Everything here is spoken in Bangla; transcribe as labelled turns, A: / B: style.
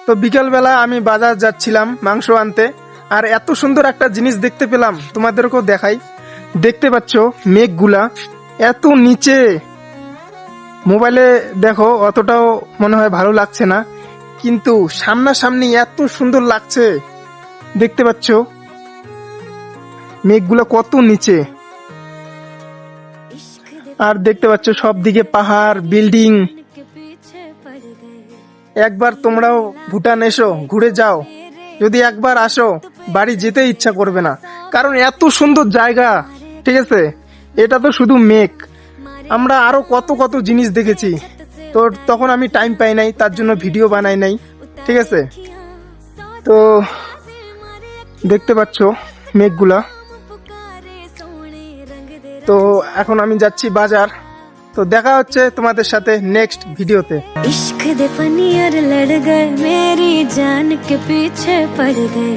A: তো বিকেলবেলা আমি বাজার যাচ্ছিলাম মাংস আনতে, আর এত সুন্দর একটা জিনিস দেখতে পেলাম, তোমাদেরকেও দেখাই। দেখতে পাচ্ছ মেঘগুলা এত নিচে, মোবাইলে দেখো অতটাও মনে হয় ভালো লাগছে না, কিন্তু সামনাসামনি এত সুন্দর লাগছে। দেখতে পাচ্ছ মেঘগুলা কত নিচে, আর দেখতে পাচ্ছ সব দিকে পাহাড়, বিল্ডিং। একবার তোমরাও ভুটান এসো, ঘুরে যাও। যদি একবার আসো বাড়ি যেতে ইচ্ছা করবে না, কারণ এত সুন্দর জায়গা। ঠিক আছে, এটা তো শুধু মেঘ, আমরা আরো কত কত জিনিস দেখেছি। তো তখন আমি টাইম পাই নাই, তার জন্য ভিডিও বানাই নাই। ঠিক আছে, তো দেখতে পাচ্ছ মেঘগুলা। তো এখন আমি যাচ্ছি বাজার। তো দেখা হচ্ছে তোমাদের সাথে নেক্সট ভিডিওতে।
B: इश्क दे फनियर लड़ गए मेरी जान के पीछे पड़ गए।